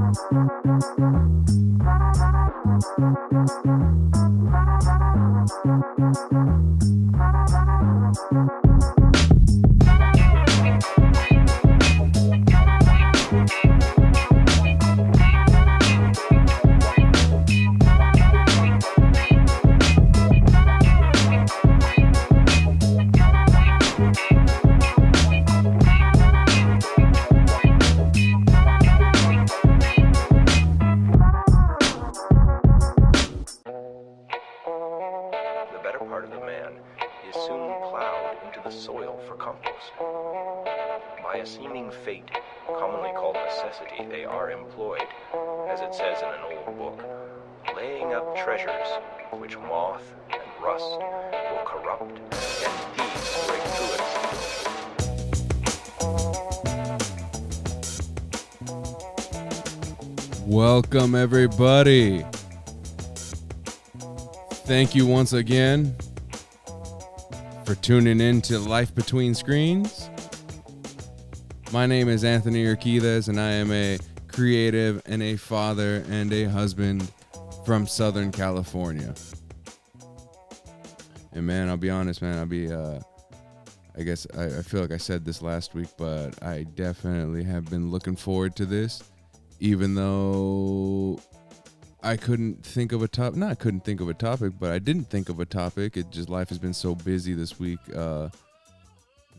The better part of a man is soon plowed into the soil for compost. By a seeming fate, commonly called necessity, they are employed, as it says in an old book, laying up treasures which moth and rust will corrupt and thieves break through it. Welcome, everybody. Thank you once again for tuning in to Life Between Screens. My name is Anthony Urquidez, and I am a creative and a father and a husband from Southern California. And man, I'll be honest, man, I guess I feel like I said this last week, but I definitely have been looking forward to this, even though I couldn't think of a topic. Not I couldn't think of a topic, but I didn't think of a topic. It just, life has been so busy this week that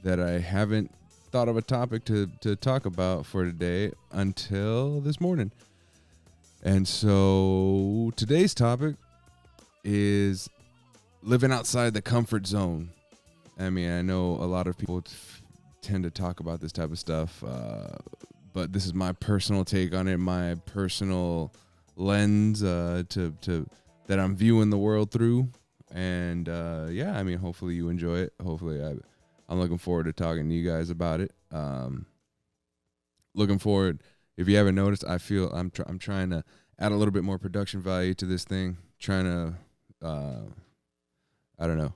I haven't thought of a topic to talk about for today until this morning. And so today's topic is living outside the comfort zone. I mean, I know a lot of people tend to talk about this type of stuff, but this is my personal take on it, my personal lens to that I'm viewing the world through. And yeah, I mean, hopefully you enjoy it. Hopefully I'm looking forward to talking to you guys about it. Looking forward. If you haven't noticed, I feel I'm trying to add a little bit more production value to this thing, trying to I don't know,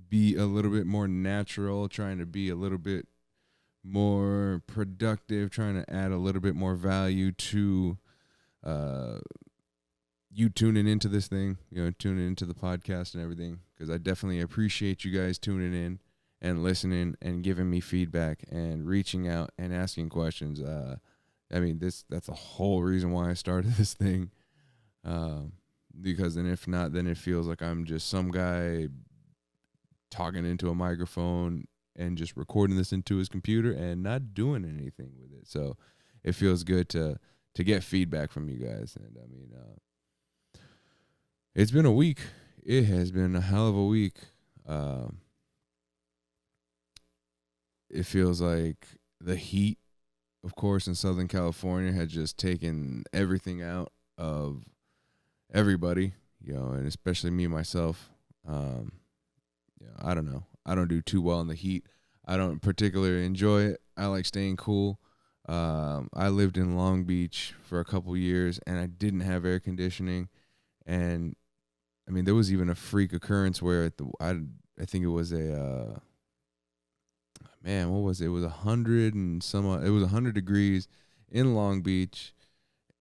be a little bit more natural, trying to be a little bit more productive, trying to add a little bit more value to you tuning into this thing, tuning into the podcast and everything, because I definitely appreciate you guys tuning in and listening and giving me feedback and reaching out and asking questions. I mean, that's the whole reason why I started this thing, because then if not, then it feels like I'm just some guy talking into a microphone and just recording this into his computer and not doing anything with it. So it feels good to get feedback from you guys. And I mean, it's been a week. It has been a hell of a week. It feels like the heat, of course, in Southern California had just taken everything out of everybody, and especially me, myself. I don't know. I don't do too well in the heat. I don't particularly enjoy it. I like staying cool. I lived in Long Beach for a couple years, and I didn't have air conditioning. And I mean, there was even a freak occurrence where I think it was what was it? It was 100 and some. It was 100 degrees in Long Beach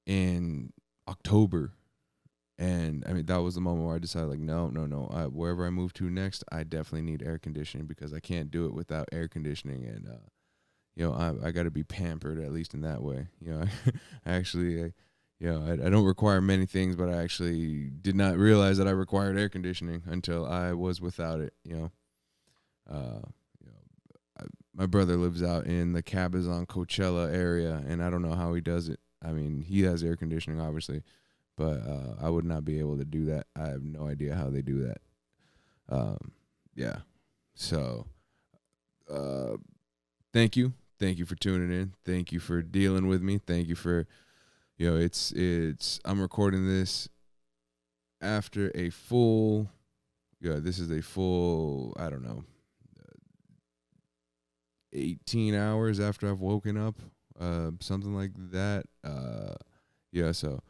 in October. And I mean, that was the moment where I decided, like, no. Wherever I move to next, I definitely need air conditioning, because I can't do it without air conditioning. And I got to be pampered, at least in that way. I actually, I don't require many things, but I actually did not realize that I required air conditioning until I was without it. My brother lives out in the Cabazon, Coachella area, and I don't know how he does it. I mean, he has air conditioning, obviously, but I would not be able to do that. I have no idea how they do that. Yeah. So, thank you. Thank you for tuning in. Thank you for dealing with me. Thank you for, I'm recording this after a full, this is a full, I don't know, 18 hours after I've woken up, something like that. So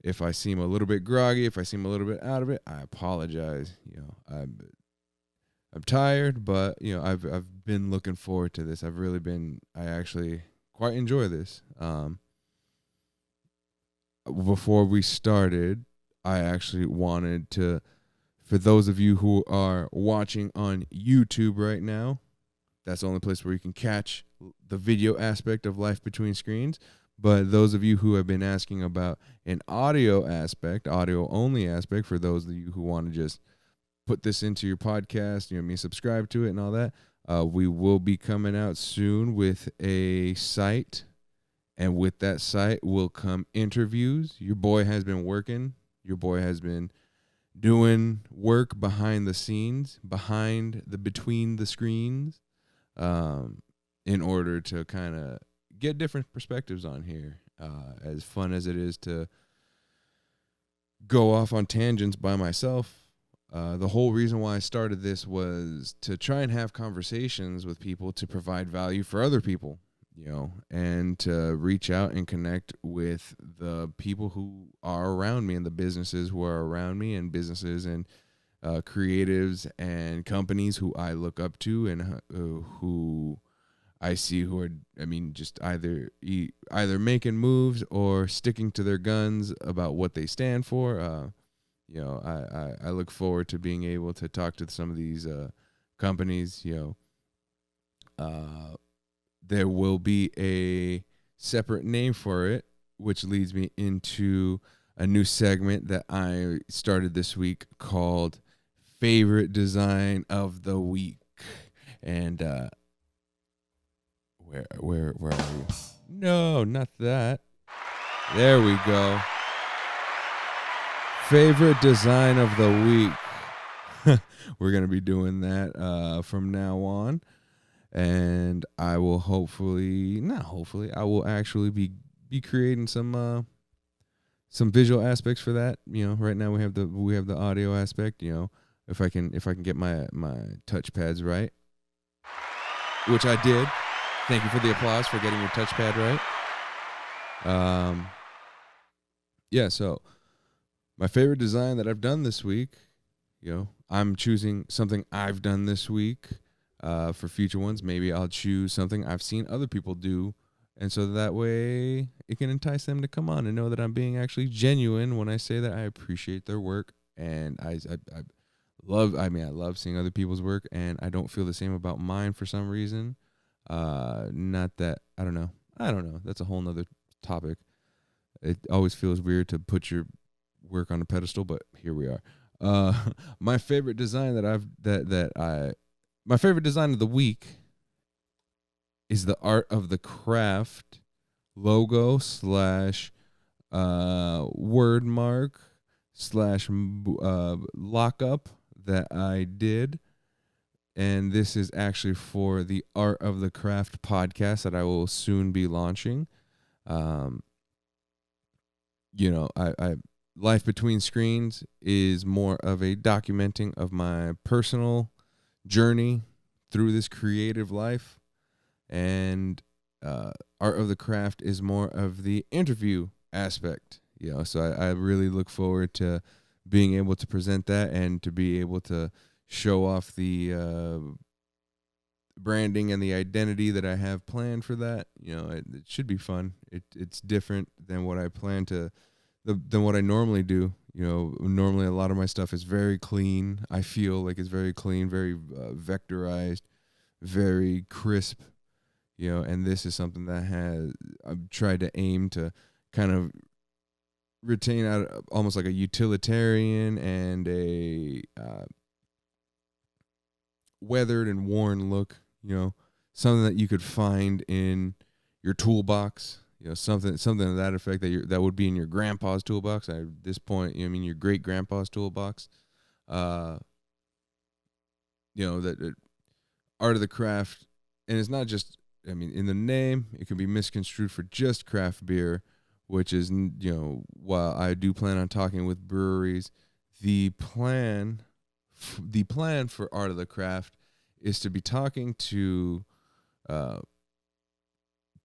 if I seem a little bit groggy, if I seem a little bit out of it, I apologize. I'm tired, but I've been looking forward to this. I actually quite enjoy this. before we started, I actually wanted to, for those of you who are watching on YouTube right now, that's the only place where you can catch the video aspect of Life Between Screens. But those of you who have been asking about an audio aspect, audio only aspect, for those of you who want to just put this into your podcast, subscribe to it and all that, we will be coming out soon with a site. And with that site will come interviews. Your boy has been working. Your boy has been doing work behind the scenes, between the screens, in order to kind of get different perspectives on here. As fun as it is to go off on tangents by myself, the whole reason why I started this was to try and have conversations with people to provide value for other people, and to reach out and connect with the people who are around me and the businesses who are around me, and businesses and creatives and companies who I look up to, and who I see who are, just either making moves or sticking to their guns about what they stand for. I look forward to being able to talk to some of these companies. There will be a separate name for it, which leads me into a new segment that I started this week called Favorite Design of the Week. And where are you? No, not that. There we go. Favorite Design of the Week. We're going to be doing that from now on. And I will I will actually be creating some visual aspects for that. Right now we have the audio aspect. If I can get my touchpads right, which I did. Thank you for the applause for getting your touchpad right. Yeah. So my favorite design that I've done this week. I'm choosing something I've done this week. For future ones, maybe I'll choose something I've seen other people do, and so that way it can entice them to come on and know that I'm being actually genuine when I say that I appreciate their work, and I love seeing other people's work, and I don't feel the same about mine for some reason. Not that I don't know. That's a whole nother topic. It always feels weird to put your work on a pedestal, but here we are. My favorite design my favorite design of the week is the Art of the Craft logo / word mark / lockup that I did. And this is actually for the Art of the Craft podcast that I will soon be launching. Life Between Screens is more of a documenting of my personal journey through this creative life, and Art of the Craft is more of the interview aspect. So I really look forward to being able to present that and to be able to show off the branding and the identity that I have planned for that. It should be fun. It's different than what I plan to than what I normally do. Normally a lot of my stuff is very clean. I feel like it's very clean, very vectorized, very crisp. And this is something that I've tried to aim to kind of retain out almost like a utilitarian and a weathered and worn look. Something that you could find in your toolbox. Something to that effect that would be in your grandpa's toolbox. At this point, your great grandpa's toolbox. That Art of the Craft, and it's not just. In the name, it can be misconstrued for just craft beer, which is while I do plan on talking with breweries, the plan for Art of the Craft is to be talking to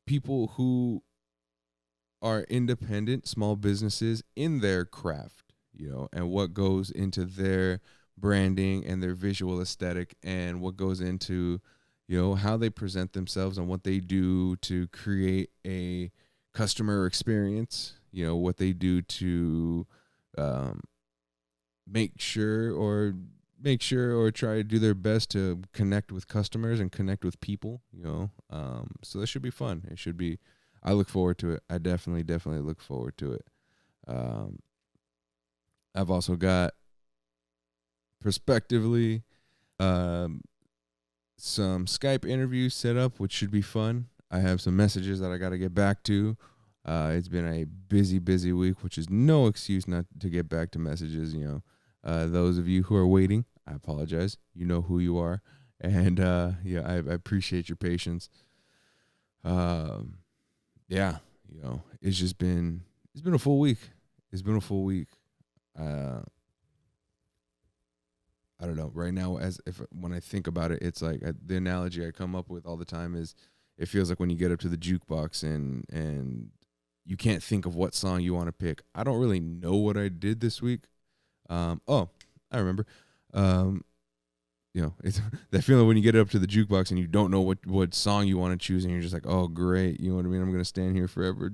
people who are independent small businesses in their craft, and what goes into their branding and their visual aesthetic, and what goes into, how they present themselves and what they do to create a customer experience, what they do to um, make sure or try to do their best to connect with customers and connect with people, so this should be fun. It should be, I look forward to it. I definitely look forward to it. I've also got prospectively some Skype interviews set up, which should be fun. I have some messages that I got to get back to. It's been a busy week, which is no excuse not to get back to messages. Those of you who are waiting, I apologize. You know who you are, and I appreciate your patience. It's been a full week. It's been a full week. I don't know. Right now, when I think about it, it's like the analogy I come up with all the time is, it feels like when you get up to the jukebox and you can't think of what song you want to pick. I don't really know what I did this week. I remember. It's that feeling when you get up to the jukebox and you don't know what song you want to choose, and you're just like, oh, great. You know what I mean? I'm going to stand here forever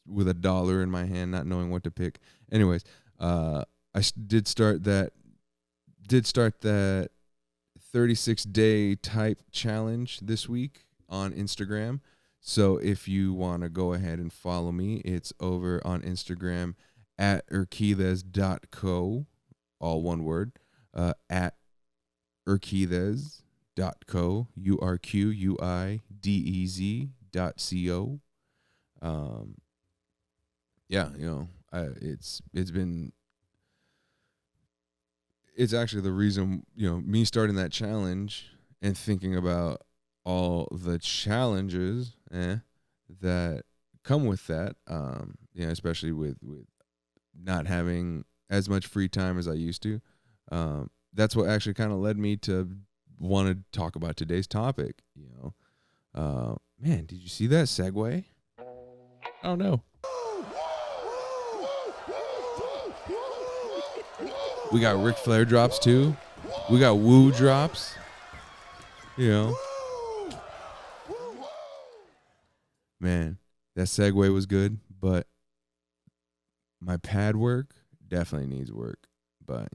with $1 in my hand, not knowing what to pick. Anyways, I did start that 36-day type challenge this week on Instagram. So if you want to go ahead and follow me, it's over on Instagram at urquidez.co, all one word, at urquidez.co, urquidez.co. It's actually the reason, me starting that challenge and thinking about all the challenges that come with that, especially with not having as much free time as I used to. That's what actually kind of led me to want to talk about today's topic. Man, did you see that segue? Oh no. We got Ric Flair drops too. We got Woo drops. Man, that segue was good, but my pad work definitely needs work. But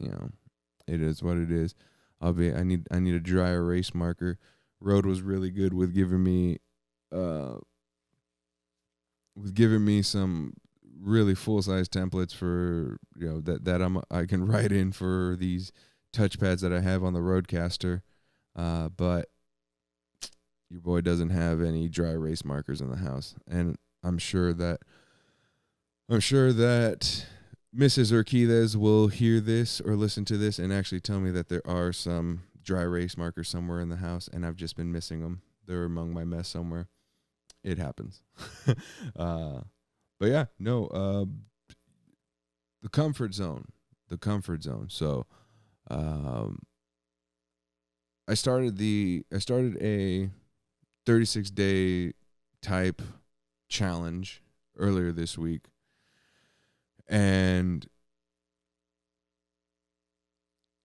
it is what it is. I need a dry erase marker. Rode was really good with giving me some really full-size templates for that I can write in for these touchpads that I have on the Rodecaster, but your boy doesn't have any dry erase markers in the house, and I'm sure that Mrs. Urquidez will hear this or listen to this and actually tell me that there are some dry erase markers somewhere in the house, and I've just been missing them. They're among my mess somewhere. It happens. But yeah, no, the comfort zone. So, I started a 36-day type challenge earlier this week, and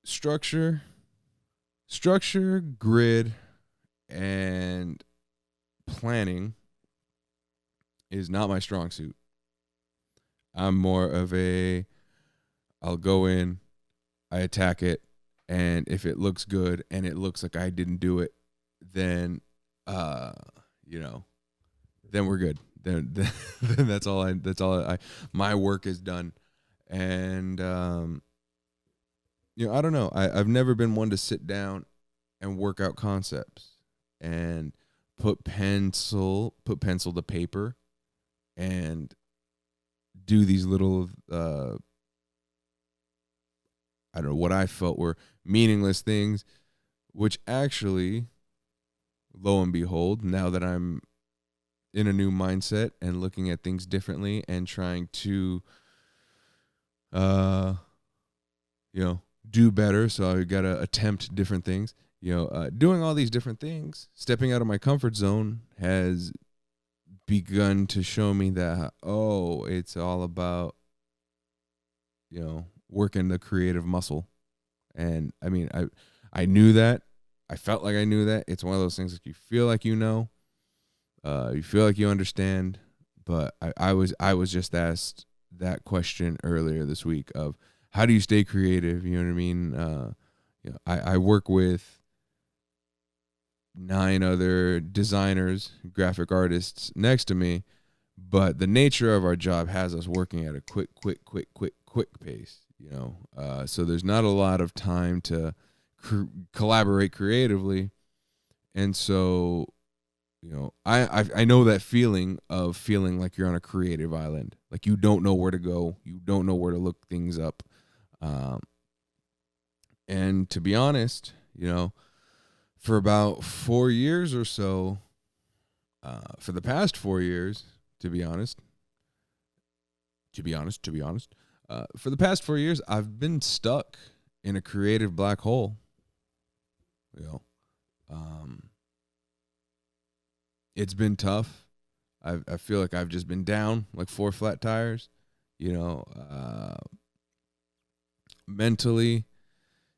structure, grid, and planning is not my strong suit. I'm more of I'll go in, I attack it, and if it looks good and it looks like I didn't do it, then then we're good. Then that's all my work is done. And I don't know. I've never been one to sit down and work out concepts and put pencil to paper and do these little I don't know, what I felt were meaningless things, which actually, lo and behold, now that I'm in a new mindset and looking at things differently and trying to do better, so I got to attempt different things, doing all these different things, stepping out of my comfort zone has begun to show me that, it's all about, working the creative muscle. And I mean, I knew that. I felt like I knew that. It's one of those things that you feel like you know, you feel like you understand, But I was just asked that question earlier this week of how do you stay creative? You know what I mean? I work with 9 other designers, graphic artists next to me, but the nature of our job has us working at a quick pace. So there's not a lot of time to collaborate creatively, and so I know that feeling of feeling like you're on a creative island, like you don't know where to go, you don't know where to look things up, and to be honest, for about 4 years or so, for the past 4 years, to be honest, for the past 4 years, I've been stuck in a creative black hole. It's been tough. I feel like I've just been down like 4 flat tires, mentally,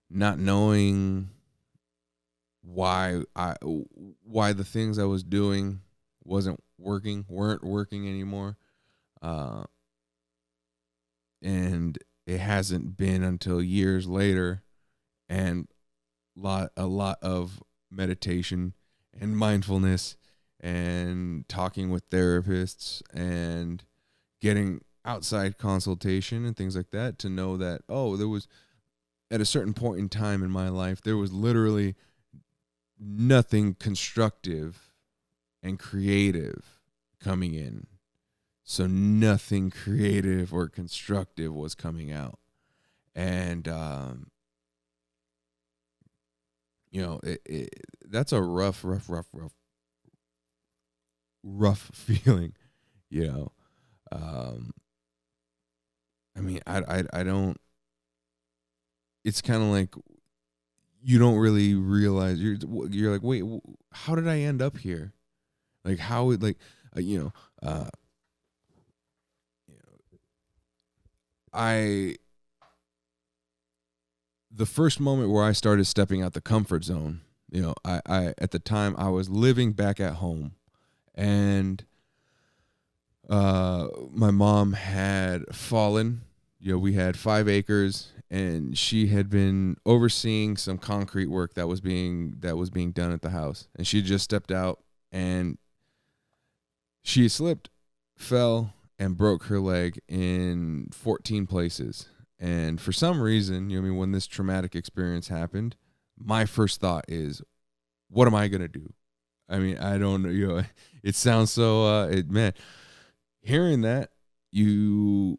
not knowing why the things I was doing weren't working anymore. And it hasn't been until years later and a lot of meditation and mindfulness and talking with therapists and getting outside consultation and things like that to know that, there was, at a certain point in time in my life, there was literally nothing constructive and creative coming in. So nothing creative or constructive was coming out. And, that's a rough feeling, I don't, it's kind of like you don't really realize you're like, wait, how did I end up here? Like how it, the first moment where I started stepping out the comfort zone, I at the time I was living back at home, and my mom had fallen. We had 5 acres, and she had been overseeing some concrete work that was being done at the house, and she just stepped out, and she slipped, fell, and broke her leg in 14 places. And for some reason, when this traumatic experience happened, my first thought is, what am I going to do? I don't know, it sounds so, man, hearing that, you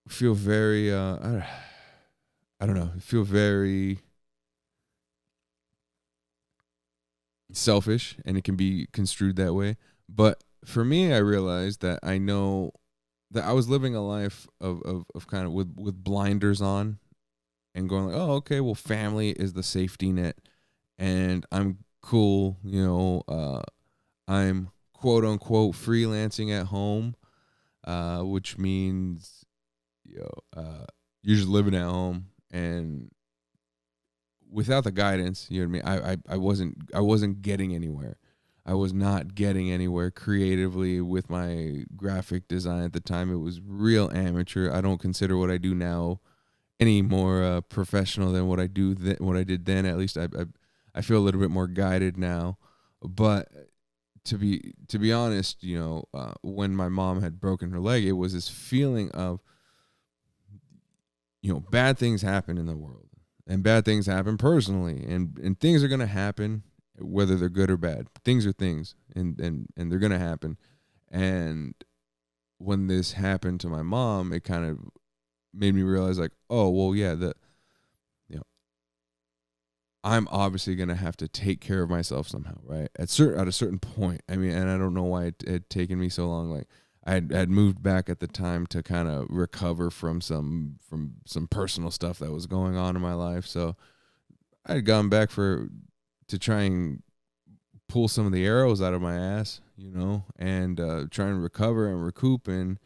feel very, I don't know, feel very selfish, and it can be construed that way. But for me, I realized that I know that I was living a life of kind of with blinders on and going like, oh, okay, well, family is the safety net and I'm cool. I'm quote unquote freelancing at home, which means, you're just living at home, and without the guidance, you know what I mean? I wasn't getting anywhere. I was not getting anywhere creatively with my graphic design at the time. It was real amateur. I don't consider what I do now any more professional than what I did then. At least I feel a little bit more guided now. But to be honest, when my mom had broken her leg, it was this feeling of, bad things happen in the world, and bad things happen personally, and things are going to happen whether they're good or bad. Things are things, and they're going to happen. And when this happened to my mom, it kind of made me realize like, oh, well, yeah, I'm obviously going to have to take care of myself somehow, right? At a certain point. And I don't know why it had taken me so long. Like I had moved back at the time to kind of recover from some personal stuff that was going on in my life. So I had gone back to try and pull some of the arrows out of my ass, and try and recover and recoup. And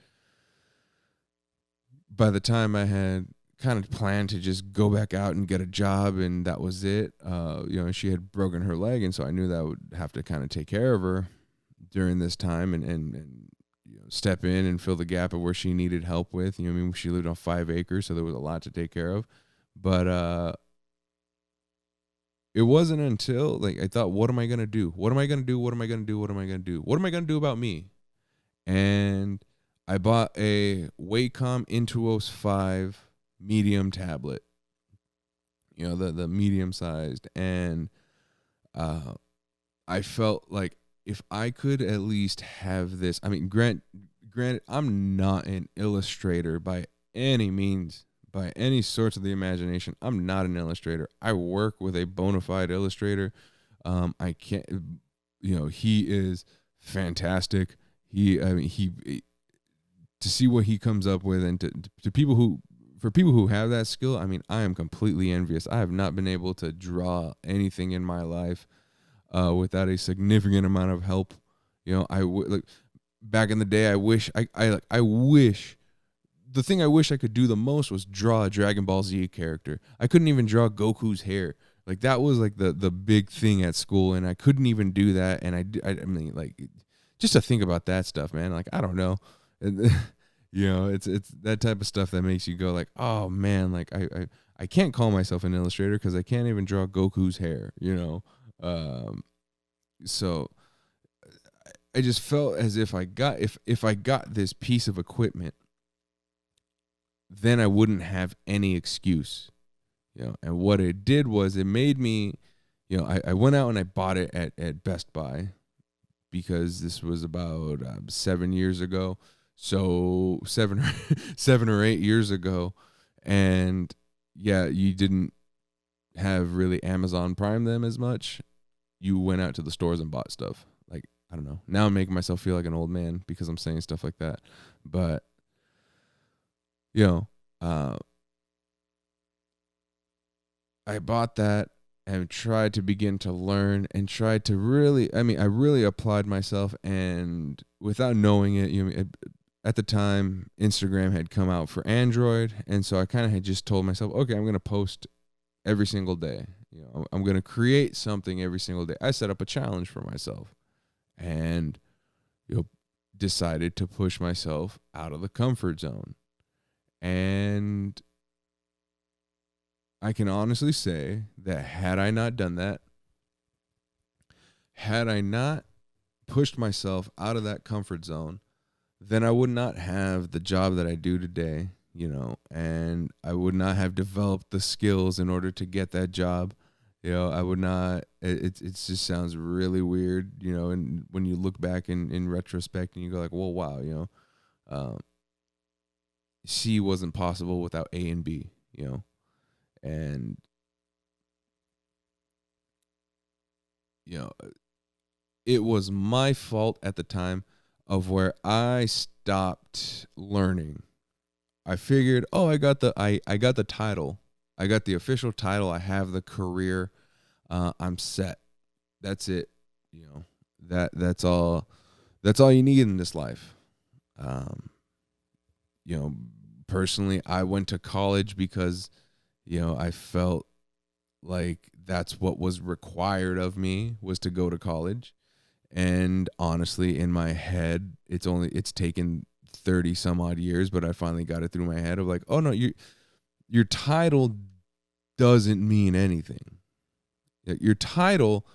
by the time I had kind of planned to just go back out and get a job, and that was it, she had broken her leg, and so I knew that I would have to kind of take care of her during this time, and step in and fill the gap of where she needed help with. You know what I mean? She lived on 5 acres, so there was a lot to take care of. But it wasn't until like I thought, what am I gonna do? What am I gonna do? What am I gonna do? What am I gonna do? What am I gonna do about me? And I bought a Wacom Intuos 5 medium tablet. You know, the medium sized, and I felt like if I could at least have this. I mean, granted, I'm not an illustrator by any means, by any sorts of the imagination. I'm not an illustrator. I work with a bona fide illustrator. I can't, you know, he is fantastic. He to see what he comes up with, and to people who, for people who have that skill, I mean, I am completely envious. I have not been able to draw anything in my life without a significant amount of help. You know, like back in the day, I wish the thing I wish I could do the most was draw a Dragon Ball Z character. I couldn't even draw Goku's hair. Like that was like the big thing at school, and I couldn't even do that. And I mean, like, just to think about that stuff, man. Like, I don't know. You know, it's that type of stuff that makes you go like, oh man, like I can't call myself an illustrator because I can't even draw Goku's hair, you know. So I just felt as if I got if I got this piece of equipment, then I wouldn't have any excuse, you know. And what it did was it made me, you know, I went out and I bought it at Best Buy, because this was about 7 years ago. So 7 or 8 years ago. And yeah, you didn't have really Amazon Prime them as much. You went out to the stores and bought stuff. Like, I don't know. Now I'm making myself feel like an old man because I'm saying stuff like that. But, you know, I bought that and tried to begin to learn and tried to really, I really applied myself, and without knowing it, you know, at the time, Instagram had come out for Android, and so I kind of had just told myself, okay, I'm going to post every single day. You know, I'm going to create something every single day. I set up a challenge for myself, and, you know, decided to push myself out of the comfort zone. And I can honestly say that had I not done that, had I not pushed myself out of that comfort zone, then I would not have the job that I do today, you know, and I would not have developed the skills in order to get that job. You know, I would not, it just sounds really weird, you know, and when you look back in retrospect and you go like, well, wow, you know, C wasn't possible without A and B, you know, and, you know, it was my fault at the time of where I stopped learning. I figured, oh, I got the title. I got the official title. I have the career. I'm set. That's it. You know, that's all you need in this life. You know, personally, I went to college because, you know, I felt like that's what was required of me, was to go to college. And honestly, in my head, it's taken 30 some odd years, but I finally got it through my head of like, oh no, your title doesn't mean anything. Your title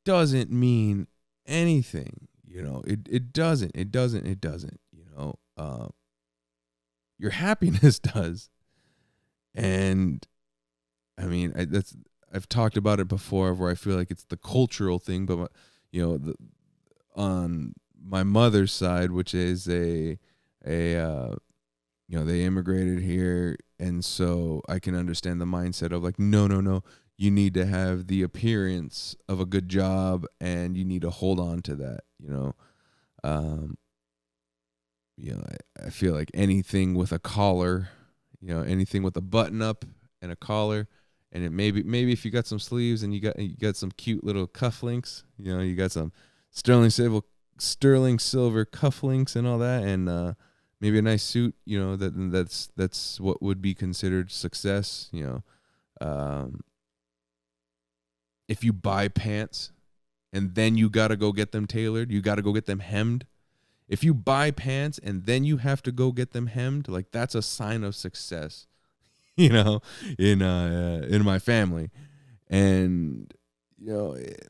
doesn't mean anything. You know, it doesn't, you know, your happiness does. And I mean, I've talked about it before, where I feel like it's the cultural thing, but you know, on my mother's side, which is you know, they immigrated here, and so I can understand the mindset of like, no, you need to have the appearance of a good job, and you need to hold on to that, you know. You know, I feel like anything with a collar, you know, anything with a button up and a collar, and it maybe if you got some sleeves and you got some cute little cufflinks, you know, you got some sterling silver cufflinks and all that, and maybe a nice suit, you know, that's what would be considered success, you know. If you buy pants and then you got to go get them tailored, you got to go get them hemmed, If you buy pants and then you have to go get them hemmed, like that's a sign of success, you know, in my family. And you know, it's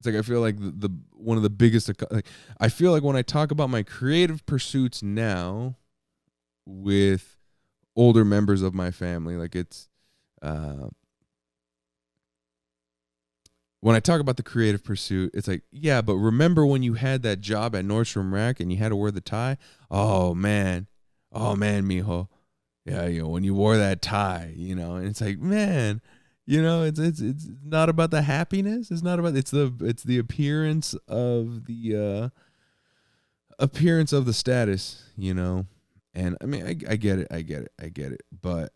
like I feel like the one of the biggest, like I feel like when I talk about my creative pursuits now with older members of my family, like it's when I talk about the creative pursuit, it's like, yeah, but remember when you had that job at Nordstrom Rack and you had to wear the tie? Oh man, mijo, yeah, you know, when you wore that tie, you know, and it's like, man, you know, it's not about the happiness. It's not about it's the appearance of the status, you know. And I mean, I get it, but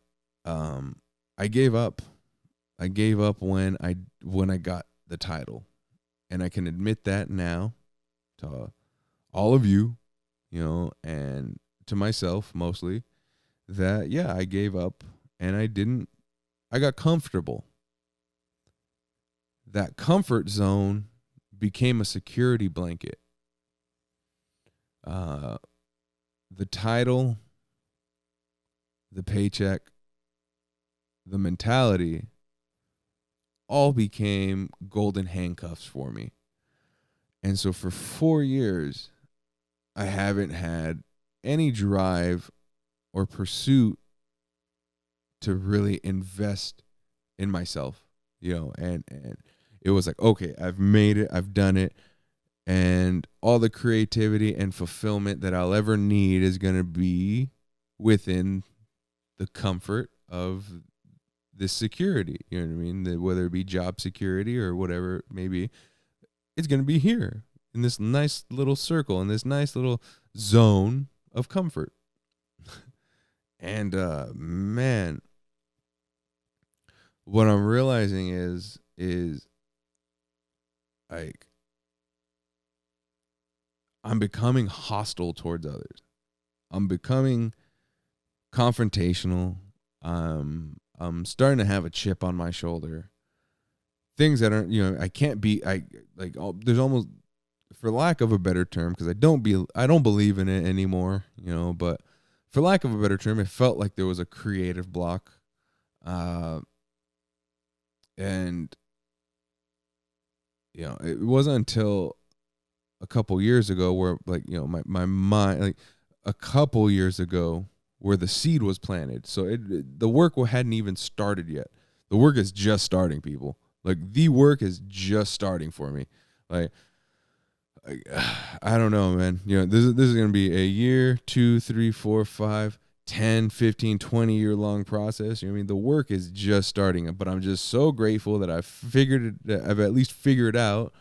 I gave up. I gave up when I got the title, and I can admit that now to all of you, you know, and to myself mostly, that yeah, I gave up and I got comfortable. That comfort zone became a security blanket. The title, the paycheck, the mentality all became golden handcuffs for me. And so for 4 years, I haven't had any drive or pursuit to really invest in myself, you know, and it was like, okay, I've made it, I've done it, and all the creativity and fulfillment that I'll ever need is going to be within the comfort of this security, you know what I mean? Whether it be job security or whatever it may be, it's going to be here in this nice little circle, in this nice little zone of comfort. And man, what I'm realizing is like I'm becoming hostile towards others. I'm becoming confrontational. I'm starting to have a chip on my shoulder. Things that aren't, you know, I can't be. There's almost, for lack of a better term, because I don't believe in it anymore, you know. But for lack of a better term, it felt like there was a creative block, and you know, it wasn't until a couple years ago where, like, you know, my mind, like a couple years ago, where the seed was planted. So the work hadn't even started yet. The work is just starting, people. Like, the work is just starting for me. Like, I don't know, man. You know, this is going to be a year, 2, 3, 4, 5, 10, 15, 20 year long process. You know what I mean? The work is just starting, but I'm just so grateful that I've at least figured out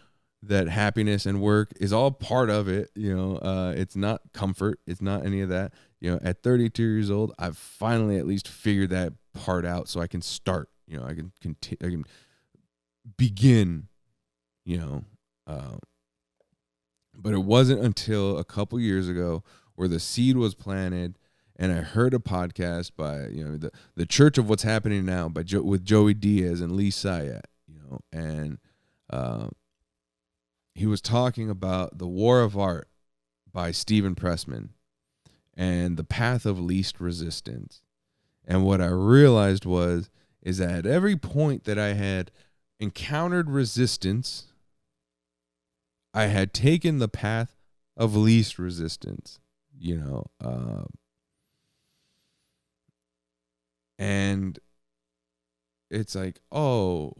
that happiness and work is all part of it. You know, it's not comfort. It's not any of that. You know, at 32 years old, I've finally at least figured that part out, so I can start. You know, I can continue. I can begin. You know, but it wasn't until a couple years ago where the seed was planted, and I heard a podcast by, you know, the Church of What's Happening Now with Joey Diaz and Lee Syatt. You know, and he was talking about The War of Art by Stephen Pressman and the path of least resistance. And what I realized is that at every point that I had encountered resistance, I had taken the path of least resistance, you know, and it's like, oh,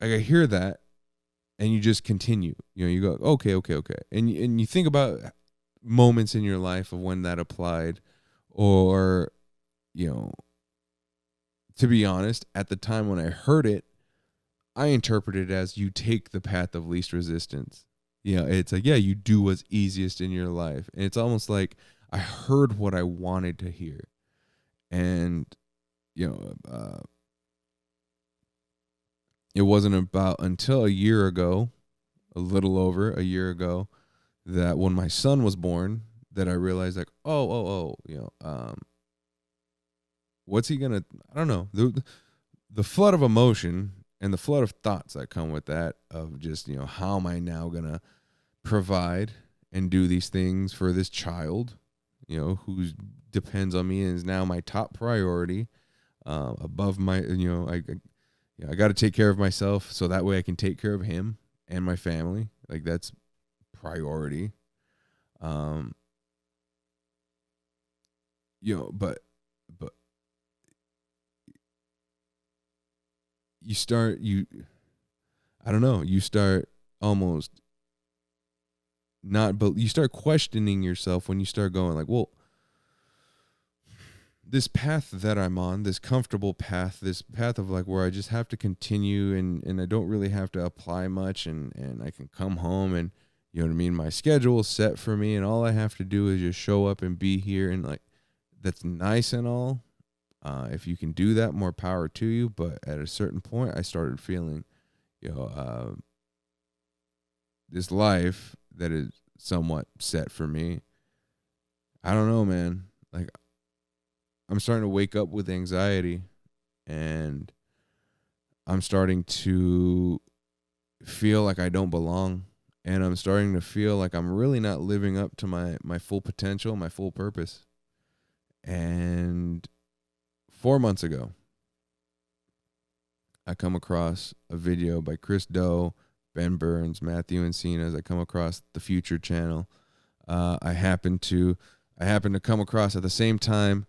like I hear that, and you just continue. You know, you go, okay. And you think about moments in your life of when that applied, or, you know, to be honest, at the time when I heard it, I interpreted it as you take the path of least resistance. You know, it's like, yeah, you do what's easiest in your life. And it's almost like I heard what I wanted to hear. And, you know, it wasn't about until a year ago, a little over a year ago, that when my son was born, that I realized, like, you know, what's he gonna? I don't know. The flood of emotion and the flood of thoughts that come with that of just, how am I now going to provide and do these things for this child, who depends on me and is now my top priority, above my, I got to take care of myself so that way I can take care of him and my family. Like, that's priority. But you start almost not, but you start questioning yourself when you start going like, well, this path that I'm on, this comfortable path, this path of like where I just have to continue and I don't really have to apply much and I can come home and, you know what I mean, my schedule is set for me and all I have to do is just show up and be here, and like, that's nice and all. If you can do that, more power to you. But at a certain point, I started feeling, this life that is somewhat set for me. I don't know, man. Like, I'm starting to wake up with anxiety, and I'm starting to feel like I don't belong, and I'm starting to feel like I'm really not living up to my full potential, my full purpose. And 4 months ago, I come across a video by Chris Do, Ben Burns, Matthew Encinas. I come across the Future channel. I happen to come across at the same time,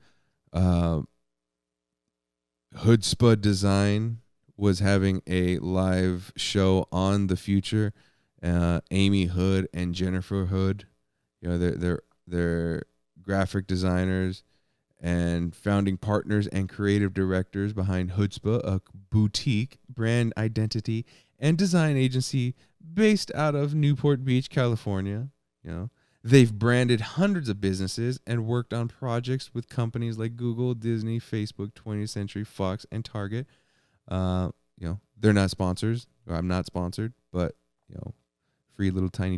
Hoodspud Design was having a live show on the Future. Amy Hood and Jennifer Hood, they're graphic designers and founding partners and creative directors behind Hoodspud, a boutique brand identity and design agency based out of Newport Beach, California. They've branded hundreds of businesses and worked on projects with companies like Google, Disney, Facebook, 20th Century Fox, and Target. They're not sponsors. I'm not sponsored, but free little tiny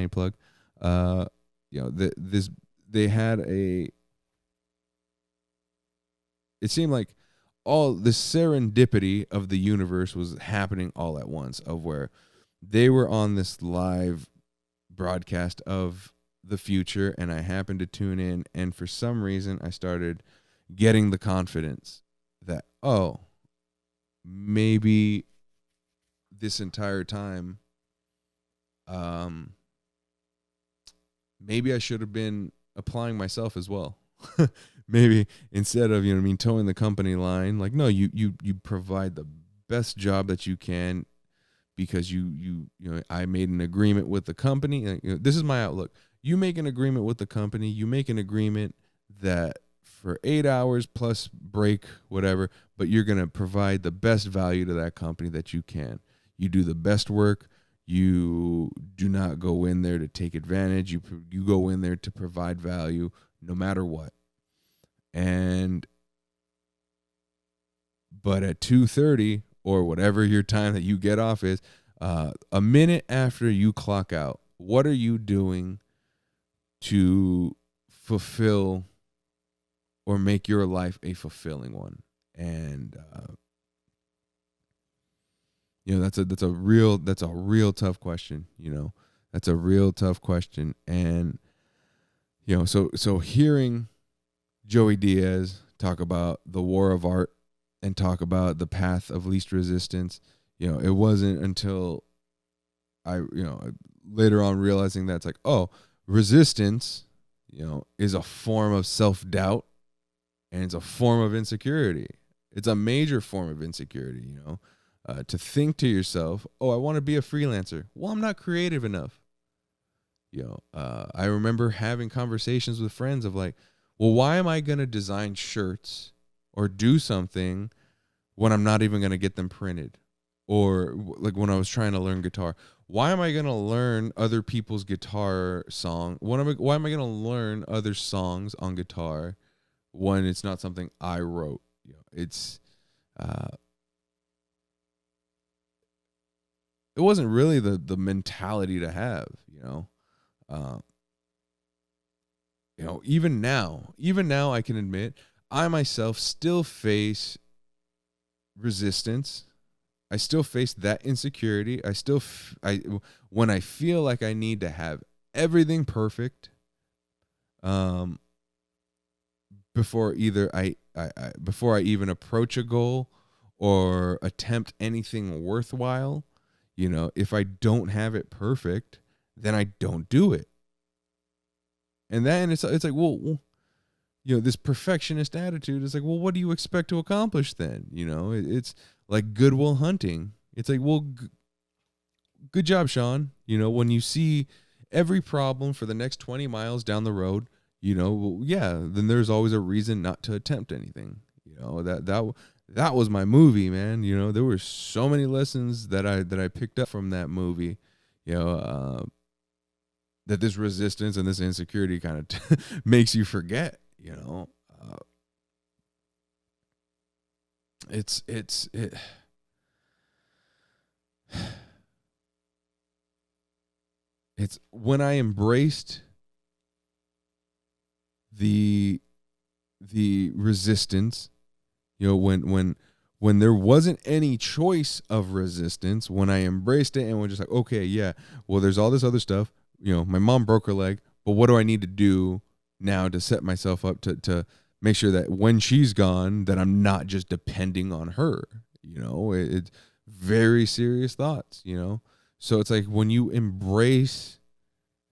plug. They had it seemed like all the serendipity of the universe was happening all at once, of where they were on this live broadcast of the Future, and I happened to tune in, and for some reason I started getting the confidence that, oh, maybe this entire time, maybe I should have been applying myself as well. Maybe instead of, towing the company line, like, no, you provide the best job that you can, because I made an agreement with the company. This is my outlook. You make an agreement with the company. You make an agreement that for 8 hours plus break, whatever, but you're going to provide the best value to that company that you can. You do the best work. You do not go in there to take advantage. You go in there to provide value no matter what. But at 2:30 or whatever your time that you get off is, a minute after you clock out, what are you doing to fulfill or make your life a fulfilling one? And that's a real tough question. That's a real tough question. And so hearing Joey Diaz talk about the war of art and talk about the path of least resistance, it wasn't until I later on realizing that it's like, oh, resistance, is a form of self-doubt, and it's a form of insecurity. It's a major form of insecurity, to think to yourself, oh, I want to be a freelancer. Well, I'm not creative enough. I remember having conversations with friends of like, well, why am I going to design shirts or do something when I'm not even going to get them printed? Or like when I was trying to learn guitar, why am I going to learn other people's guitar song? Why am I going to learn other songs on guitar when it's not something I wrote? It wasn't really the mentality to have, even now I can admit I myself still face resistance. I still face that insecurity. When I feel like I need to have everything perfect, before before I even approach a goal or attempt anything worthwhile, if I don't have it perfect, then I don't do it. And then it's like, well, this perfectionist attitude is like, well, what do you expect to accomplish then? It's like Good Will Hunting. It's like, well, good job, Sean. When you see every problem for the next 20 miles down the road, well, yeah, then there's always a reason not to attempt anything. That was my movie, man. There were so many lessons that I picked up from that movie. That this resistance and this insecurity kind of makes you forget. It's when I embraced the resistance, when there wasn't any choice of resistance, when I embraced it and was just like, okay, yeah, well, there's all this other stuff. My mom broke her leg, but what do I need to do now to set myself up to make sure that when she's gone, that I'm not just depending on her? It's very serious thoughts. So it's like when you embrace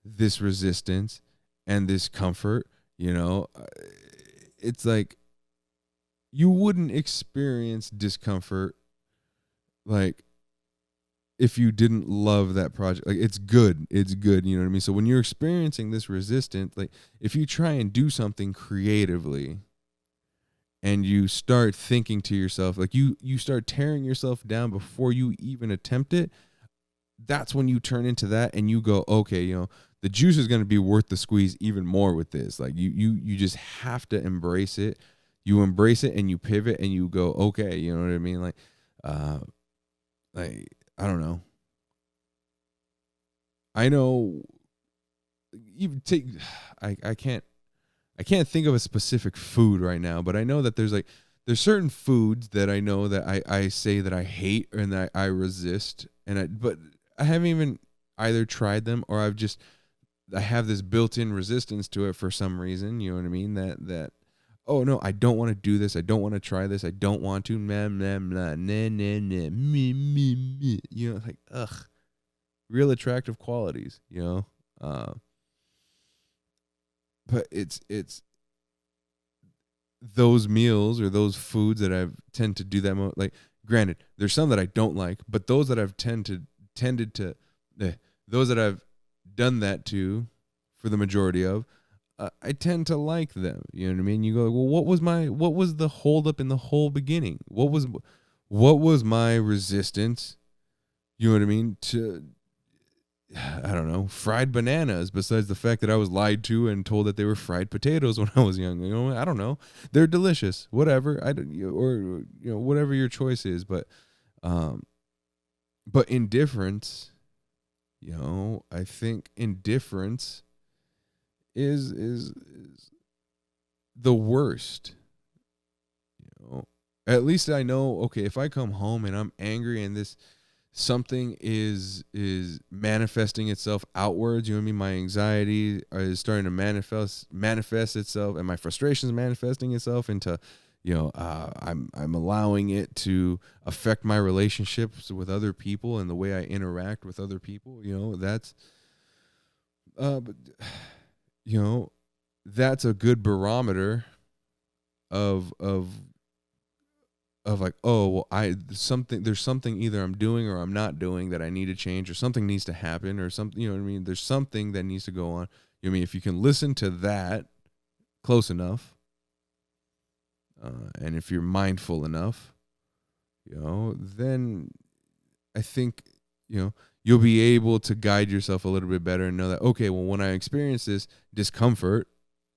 this resistance and this comfort, it's like you wouldn't experience discomfort like if you didn't love that project. Like it's good. You know what I mean? So when you're experiencing this resistance, like if you try and do something creatively and you start thinking to yourself, like you start tearing yourself down before you even attempt it, that's when you turn into that and you go, okay, the juice is going to be worth the squeeze even more with this. Like you just have to embrace it. You embrace it and you pivot and you go, okay, you know what I mean? Like I don't know. I know even I can't think of a specific food right now, but I know that there's certain foods that I know that I say that I hate and that I resist, but I haven't even either tried them or I have this built-in resistance to it for some reason. You know what I mean? That oh no, I don't want to do this. I don't want to try this. I don't want to. Nah, nah, nah, nah, nah, nah, me. Like ugh, real attractive qualities. But it's those meals or those foods that I tend to do that like. Granted, there's some that I don't like, but those that I've those that I've done that to, for the majority of, I tend to like them. You know what I mean? You go, well, what was the holdup in the whole beginning? What was my resistance? You know what I mean? To, I don't know, fried bananas, besides the fact that I was lied to and told that they were fried potatoes when I was young. I don't know. They're delicious. Whatever. Whatever your choice is, but indifference, I think indifference is the worst. At least I know, okay, if I come home and I'm angry and this something is manifesting itself outwards, you know what I mean? My anxiety is starting to manifest itself, and my frustration is manifesting itself into, I'm allowing it to affect my relationships with other people and the way I interact with other people. That's but that's a good barometer of like, oh, well, there's something either I'm doing or I'm not doing that I need to change, or something needs to happen, or something, you know what I mean? There's something that needs to go on. You know what I mean? If you can listen to that close enough, and if you're mindful enough, then I think, you'll be able to guide yourself a little bit better and know that, okay, well, when I experience this discomfort,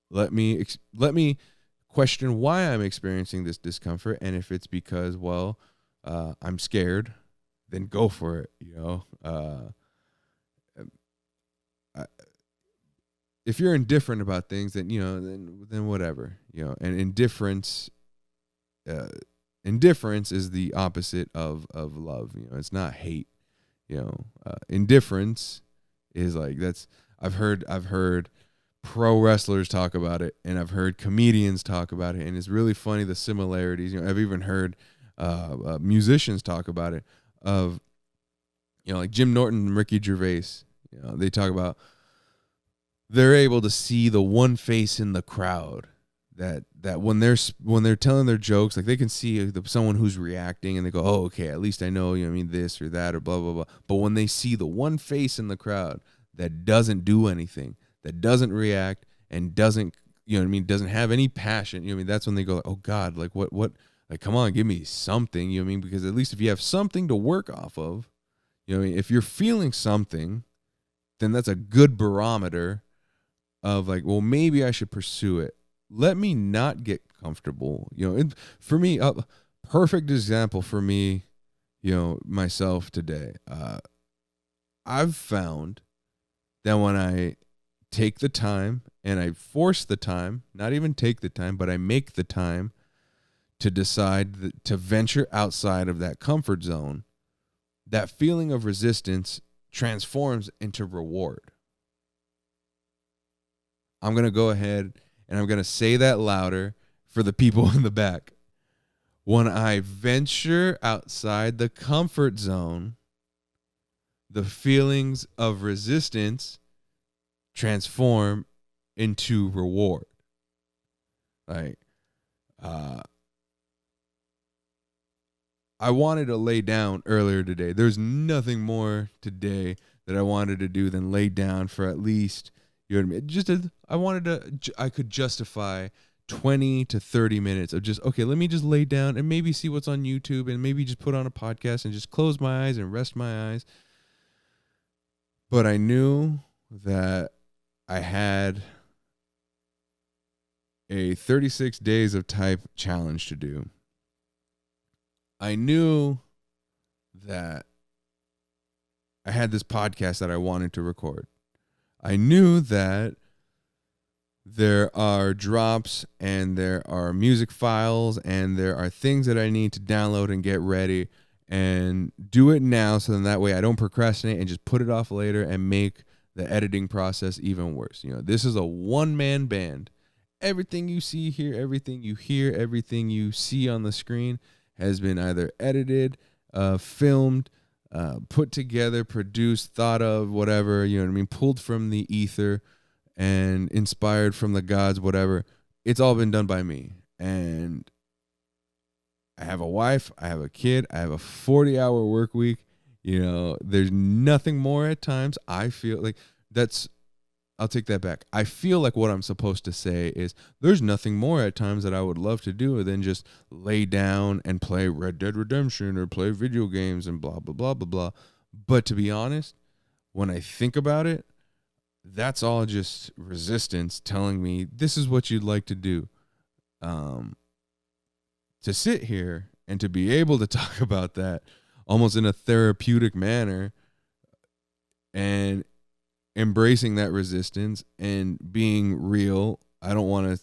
let me question why I'm experiencing this discomfort. And if it's because, well, I'm scared, then go for it. If you're indifferent about things, then, then whatever, and indifference, indifference is the opposite of love. You know, it's not hate. You know, indifference is like, that's, I've heard pro wrestlers talk about it, and I've heard comedians talk about it, and it's really funny, the similarities. You know, I've even heard musicians talk about it, of, you know, like Jim Norton and Ricky Gervais. You know, they talk about, they're able to see the one face in the crowd that when they're telling their jokes, like they can see someone who's reacting, and they go, oh, okay, at least I know, you know, I mean, this or that or blah blah blah. But when they see the one face in the crowd that doesn't do anything, that doesn't react, and doesn't, you know what I mean, doesn't have any passion, you know what I mean, that's when they go, oh God, like what, like, come on, give me something, you know what I mean, because at least if you have something to work off of, you know what I mean, if you're feeling something, then that's a good barometer of like, well, maybe I should pursue it. Let me not get comfortable. You know, for me, a perfect example for me, you know, myself today. I've found that when I take the time, and I force the time, not even take the time, but I make the time to decide to venture outside of that comfort zone, that feeling of resistance transforms into reward. I'm going to go ahead and I'm going to say that louder for the people in the back. When I venture outside the comfort zone, the feelings of resistance transform into reward. Like, I wanted to lay down earlier today. There's nothing more today that I wanted to do than lay down for at least, you know what I mean? I could justify 20 to 30 minutes of just, okay, let me just lay down and maybe see what's on YouTube, and maybe just put on a podcast and just close my eyes and rest my eyes. But I knew that I had a 36 days of type challenge to do. I knew that I had this podcast that I wanted to record. I knew that there are drops, and there are music files, and there are things that I need to download and get ready and do it now, so then that way I don't procrastinate and just put it off later and make the editing process even worse. You know, this is a one-man band. Everything you see here, everything you hear, everything you see on the screen has been either edited, filmed, put together, produced, thought of, whatever, you know what I mean, pulled from the ether and inspired from the gods, whatever. It's all been done by me. And I have a wife, I have a kid, I have a 40-hour work week. You know, there's nothing more at times. I feel like I'll take that back. I feel like what I'm supposed to say is there's nothing more at times that I would love to do than just lay down and play Red Dead Redemption or play video games and blah, blah, blah, blah, blah. But to be honest, when I think about it, that's all just resistance telling me this is what you'd like to do. To sit here and to be able to talk about that almost in a therapeutic manner and embracing that resistance and being real. I don't want to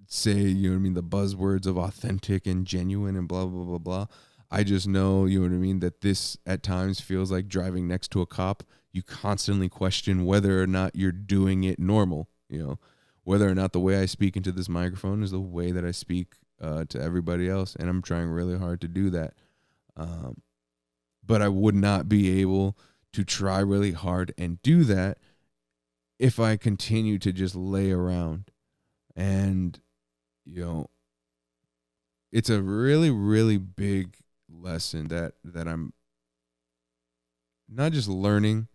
say, you know what I mean, the buzzwords of authentic and genuine and blah, blah, blah, blah. I just know, you know what I mean, that this at times feels like driving next to a cop. You constantly question whether or not you're doing it normal, you know, whether or not the way I speak into this microphone is the way that I speak to everybody else. And I'm trying really hard to do that. But I would not be able to try really hard and do that if I continue to just lay around. And, you know, it's a really, really big lesson that I'm not just learning,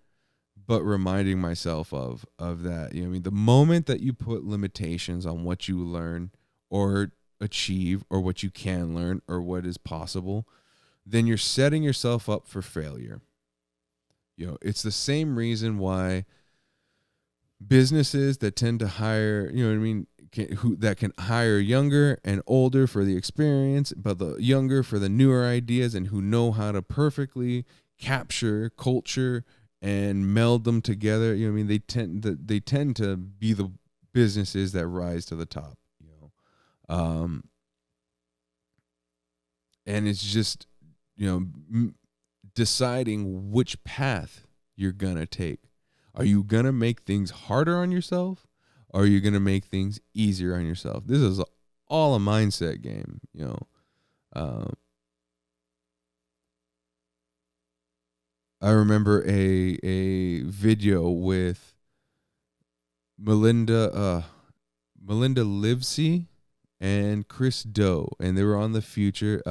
but reminding myself of that. You know what I mean? The moment that you put limitations on what you learn or achieve or what you can learn or what is possible, then you're setting yourself up for failure. You know, it's the same reason why businesses that tend to hire, you know what I mean, that can hire younger and older for the experience, but the younger for the newer ideas, and who know how to perfectly capture culture and meld them together. You know what I mean? They tend to be the businesses that rise to the top. You know, And it's just, deciding which path you're going to take. Are you going to make things harder on yourself? Or are you going to make things easier on yourself? This is all a mindset game, I remember a video with Melinda Livesey and Chris Do, and they were on The Future.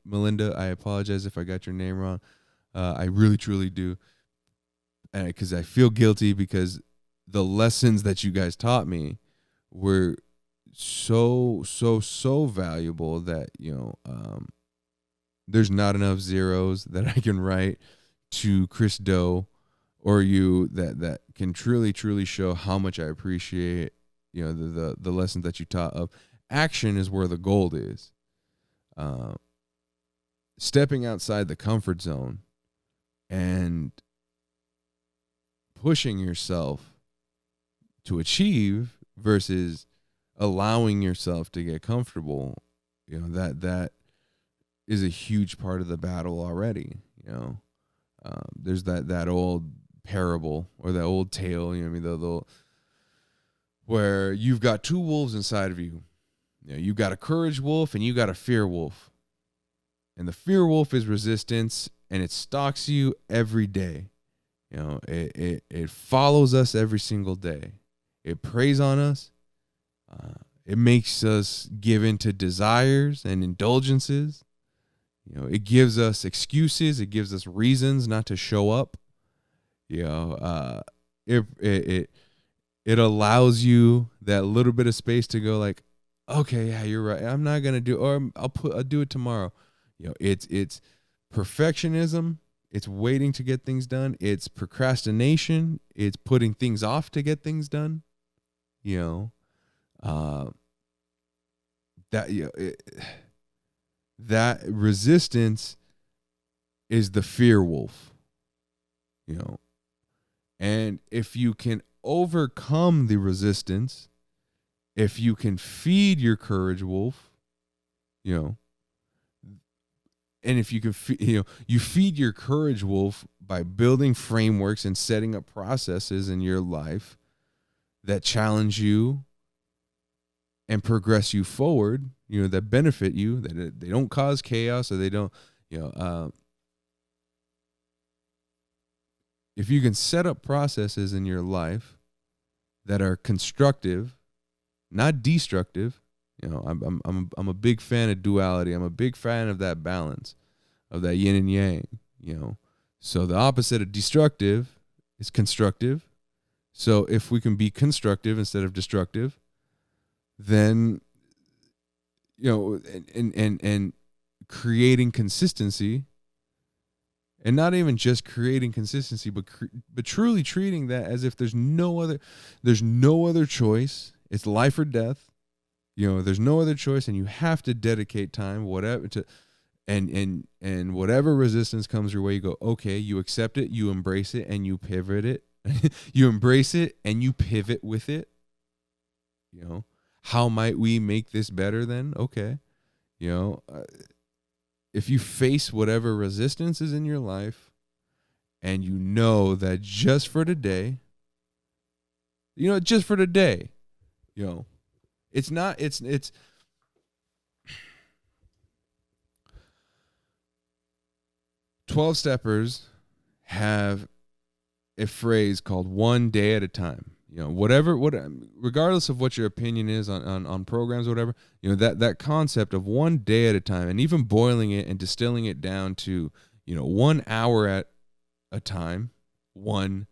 Melinda, I apologize if I got your name wrong. I really truly do, because I feel guilty, because the lessons that you guys taught me were so valuable that there's not enough zeros that I can write to Chris Do or you that can truly show how much I appreciate the lessons that you taught. Of action is where the gold is. Stepping outside the comfort zone and pushing yourself to achieve versus allowing yourself to get comfortable, that is a huge part of the battle already. There's that old parable or that old tale, the where you've got two wolves inside of you. You got a courage wolf and you got a fear wolf. And the fear wolf is resistance, and it stalks you every day. It follows us every single day. It preys on us. It makes us give in to desires and indulgences. It gives us excuses. It gives us reasons not to show up. It allows you that little bit of space to go like, okay, yeah, you're right. I'm not gonna do, or I'll do it tomorrow. It's perfectionism. It's waiting to get things done. It's procrastination. It's putting things off to get things done. That resistance is the fear wolf. And if you can overcome the resistance, if you can feed your courage wolf, and if you can, you feed your courage wolf by building frameworks and setting up processes in your life that challenge you and progress you forward, that benefit you, that they don't cause chaos, or they don't, if you can set up processes in your life that are constructive, not destructive. I'm a big fan of duality. I'm a big fan of that balance, of that yin and yang. So the opposite of destructive is constructive. So if we can be constructive instead of destructive, then and creating consistency, and not even just creating consistency, but truly treating that as if there's no other choice. It's life or death. There's no other choice, and you have to dedicate time, whatever, to, and whatever resistance comes your way, you go, okay, you accept it, you embrace it, and you pivot it. You embrace it and you pivot with it. How might we make this better then? Okay. If you face whatever resistance is in your life, and that just for today, it's 12 steppers have a phrase called one day at a time. Regardless of what your opinion is on programs or whatever, that concept of one day at a time, and even boiling it and distilling it down to, 1 hour at a time, 1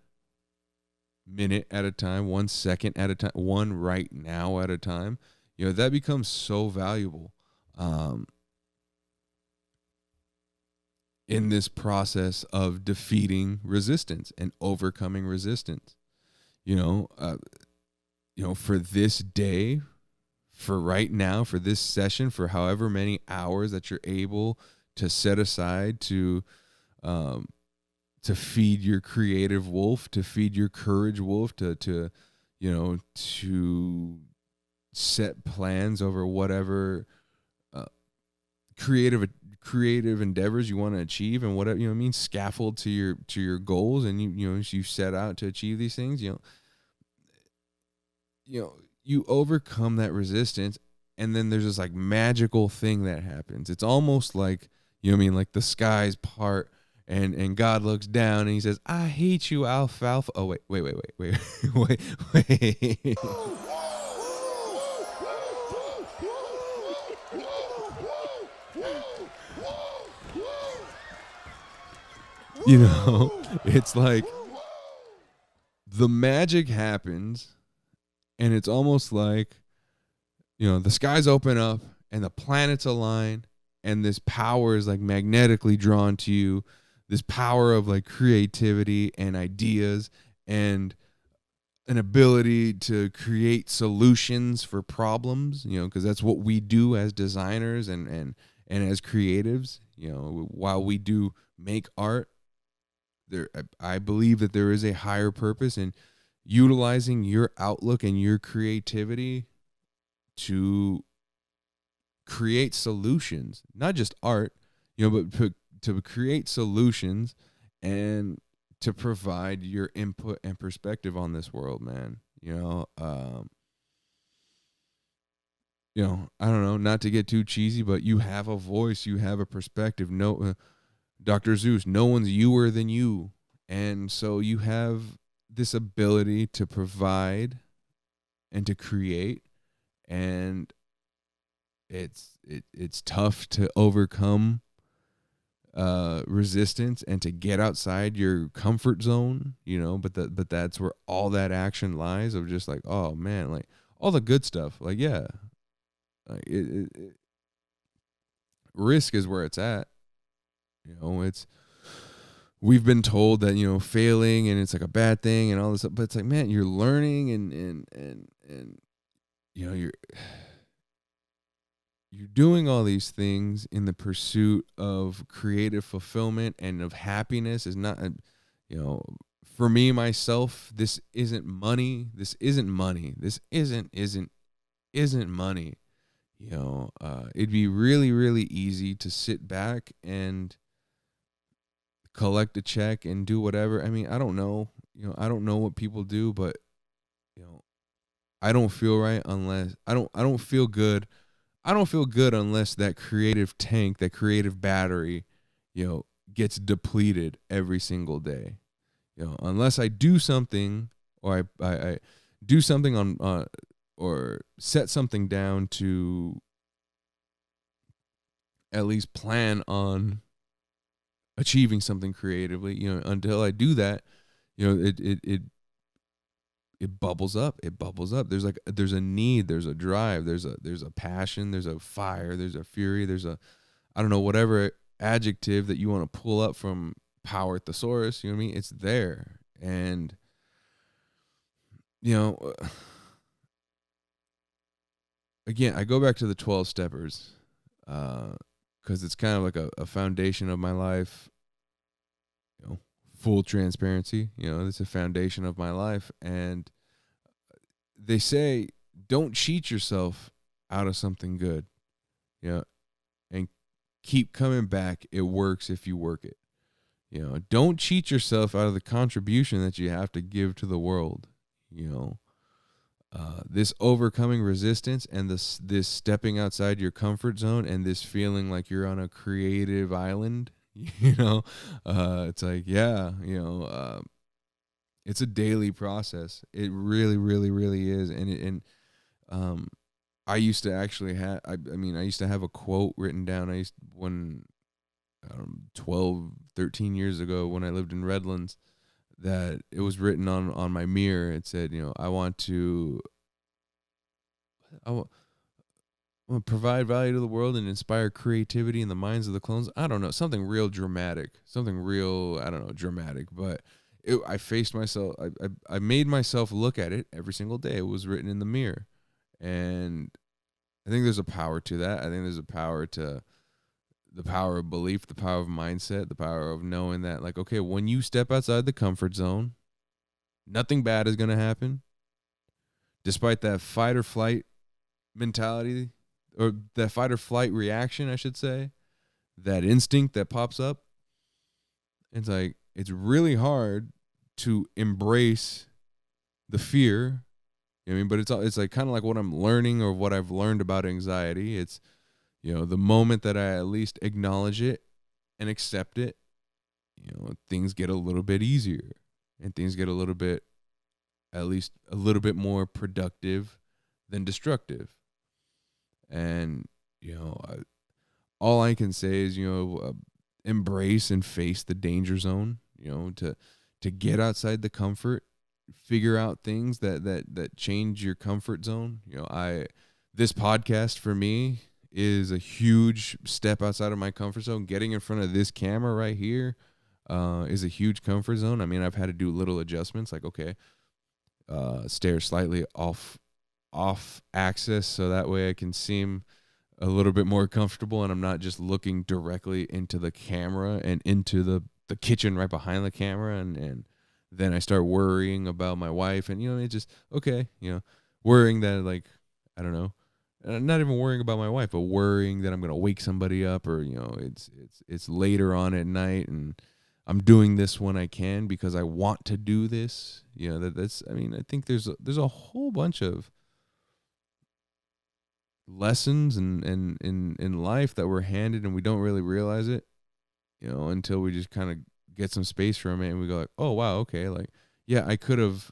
minute at a time, 1 second at a time, one right now at a time, that becomes so valuable in this process of defeating resistance and overcoming resistance. For this day, for right now, for this session, for however many hours that you're able to set aside to feed your creative wolf, to feed your courage wolf, to create creative endeavors you want to achieve and whatever, you know what I mean, scaffold to your goals, and you set out to achieve these things, you overcome that resistance, and then there's this like magical thing that happens. It's almost like, you know what I mean, like the skies part, and God looks down and he says, "I hate you, alfalfa." Oh wait, wait. It's like the magic happens, and it's almost like, the skies open up and the planets align, and this power is like magnetically drawn to you. This power of like creativity and ideas and an ability to create solutions for problems, because that's what we do as designers and as creatives. While we do make art, I believe that there is a higher purpose in utilizing your outlook and your creativity to create solutions, not just art, but to create solutions and to provide your input and perspective on this world, man. I don't know, not to get too cheesy, but you have a voice, you have a perspective. No, Dr. Zeus, no one's youer than you. And so you have this ability to provide and to create, and it's tough to overcome resistance and to get outside your comfort zone, but that's where all that action lies, of just like, oh man, like all the good stuff, like, yeah, like risk is where it's at. We've been told that, failing and it's like a bad thing and all this stuff, but it's like, man, you're learning and you're doing all these things in the pursuit of creative fulfillment and of happiness. Is not, for me, myself, this isn't money. This isn't money. This isn't money. It'd be really, really easy to sit back and collect a check and do whatever. I mean, I don't know. I don't know what people do, but I don't feel right unless I don't feel good. I don't feel good unless that creative tank, that creative battery, gets depleted every single day. Unless I do something, or I do something on or set something down to at least plan on achieving something creatively, until I do that, it bubbles up. There's a need, there's a drive, there's a passion, there's a fire, there's a fury, there's a, I don't know, whatever adjective that you want to pull up from Power Thesaurus, you know what I mean? It's there. And, again, I go back to the 12 steppers, because it's kind of like a foundation of my life, full transparency, it's a foundation of my life. And they say, don't cheat yourself out of something good, and keep coming back. It works if you work it. Don't cheat yourself out of the contribution that you have to give to the world. This overcoming resistance and this stepping outside your comfort zone and this feeling like you're on a creative island, it's like, yeah, it's a daily process. It really, really, really is. And I used to actually have, I used to have a quote written down. 12, 13 years ago when I lived in Redlands, that it was written on my mirror. It said, I want to provide value to the world and inspire creativity in the minds of the clones. I don't know, something real dramatic, dramatic, but I faced myself. I made myself look at it every single day. It was written in the mirror. And I think there's a power to that. I think there's a power to the power of belief, the power of mindset, the power of knowing that, like, okay, when you step outside the comfort zone, nothing bad is going to happen. Despite that fight or flight mentality, or that fight or flight reaction, I should say, that instinct that pops up. It's like, it's really hard to embrace the fear. I mean, but it's like kind of like what I'm learning or what I've learned about anxiety. It's, the moment that I at least acknowledge it and accept it, things get a little bit easier and things get a little bit, at least a little bit more productive than destructive. And, all I can say is, embrace and face the danger zone, to get outside the comfort, figure out things that change your comfort zone. This podcast for me is a huge step outside of my comfort zone. Getting in front of this camera right here is a huge comfort zone. I mean, I've had to do little adjustments, like, okay, stare slightly off axis so that way I can seem a little bit more comfortable and I'm not just looking directly into the camera and into the kitchen right behind the camera, and then I start worrying about my wife, and it just, okay, worrying that, like, I don't know, not even worrying about my wife, but worrying that I'm gonna wake somebody up, or it's later on at night and I'm doing this when I can because I want to do this. That's, I mean, I think there's a whole bunch of lessons and in life that we're handed and we don't really realize it, until we just kind of get some space from it and we go like, oh wow, okay, like, yeah, I could have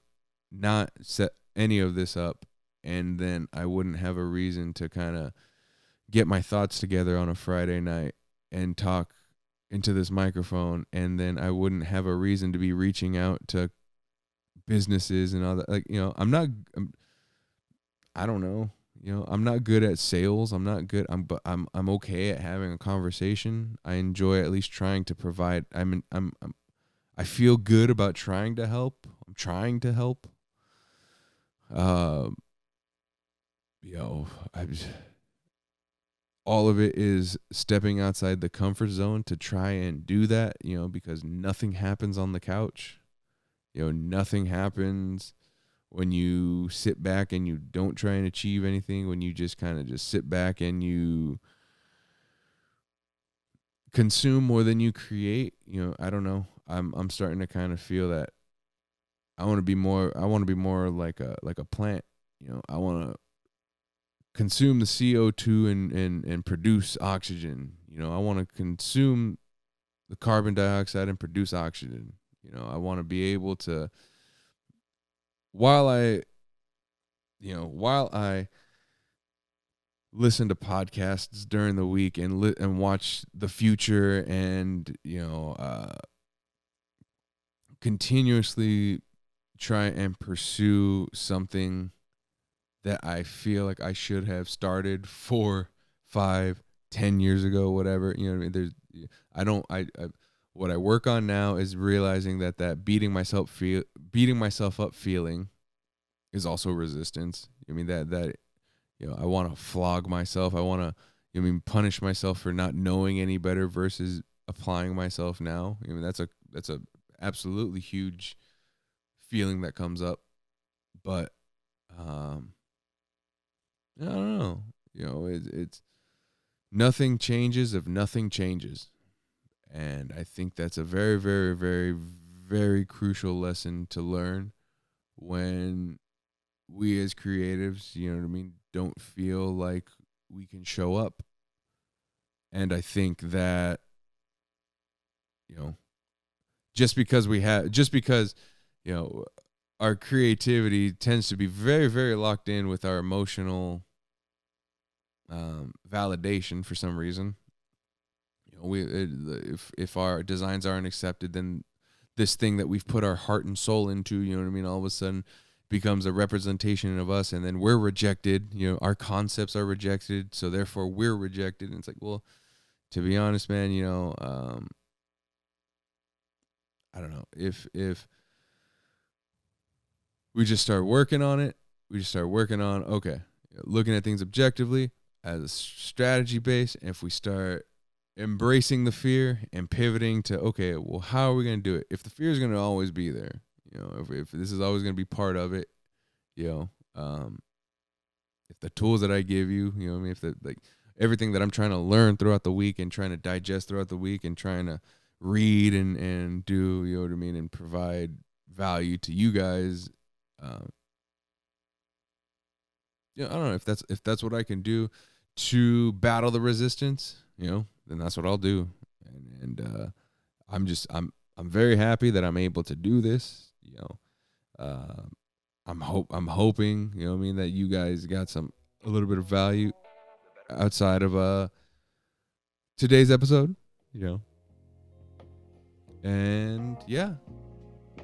not set any of this up, and then I wouldn't have a reason to kind of get my thoughts together on a Friday night and talk into this microphone, and then I wouldn't have a reason to be reaching out to businesses and all that. Like, I don't know. I'm not good at sales. But I'm okay at having a conversation. I enjoy at least trying to provide. I feel good about trying to help. I'm trying to help. All of it is stepping outside the comfort zone to try and do that, because nothing happens on the couch. Nothing happens when you sit back and you don't try and achieve anything, when you just kind of just sit back and you consume more than you create. I don't know. I'm starting to kind of feel that I want to be more like a plant. I want to consume the CO2 and produce oxygen. I want to consume the carbon dioxide and produce oxygen. I want to be able to, while I listen to podcasts during the week and watch the future and continuously try and pursue something that I feel like I should have started 4, 5, 10 years ago, whatever. What I mean? What I work on now is realizing that beating myself up feeling is also resistance. I mean, that I want to flog myself. I want to, punish myself for not knowing any better versus applying myself now. That's a absolutely huge feeling that comes up. But I don't know. It's nothing changes if nothing changes. And I think that's a very, very, very, very crucial lesson to learn when we as creatives, don't feel like we can show up. And I think that, just because our creativity tends to be very, very locked in with our emotional validation for some reason. If our designs aren't accepted, then this thing that we've put our heart and soul into, all of a sudden becomes a representation of us, and then we're rejected. Our concepts are rejected, so therefore we're rejected. And it's like, well, to be honest, man, I don't know, if we just start working on it, okay, looking at things objectively as a strategy base, and if we start embracing the fear and pivoting to, okay, well, how are we going to do it? If the fear is going to always be there, if this is always going to be part of it, if the tools that I give you, if everything that I'm trying to learn throughout the week and trying to digest throughout the week and trying to read and do, you know what I mean, and provide value to you guys. I don't know if that's what I can do to battle the resistance, then that's what I'll do. And I'm very happy that I'm able to do this. I'm hoping, that you guys got a little bit of value outside of today's episode, And yeah,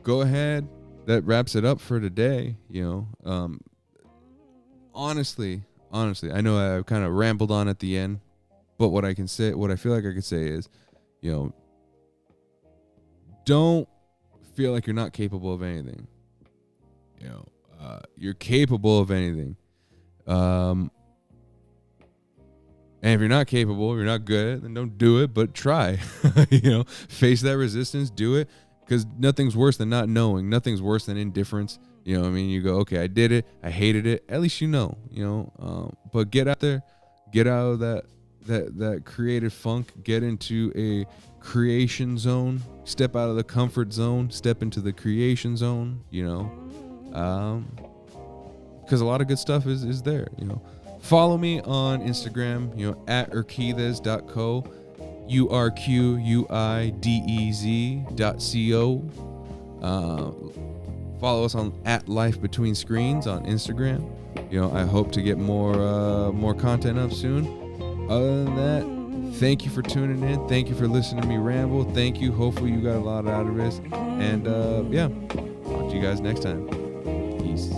go ahead. That wraps it up for today, Honestly, I know I kind of rambled on at the end, but what I feel like I could say is, don't feel like you're not capable of anything. You're capable of anything. And if you're not capable, you're not good, then don't do it, but try. Face that resistance, do it, because nothing's worse than not knowing. Nothing's worse than indifference. You go, okay, I did it, I hated it. At least but get out there, get out of that creative funk, get into a creation zone, step out of the comfort zone, step into the creation zone, because a lot of good stuff is there, Follow me on Instagram, at urquidez.co, urquidez.co. Follow us on at Life Between Screens on Instagram. I hope to get more content up soon. Other than that, thank you for tuning in. Thank you for listening to me ramble. Thank you. Hopefully you got a lot out of this. And talk to you guys next time. Peace.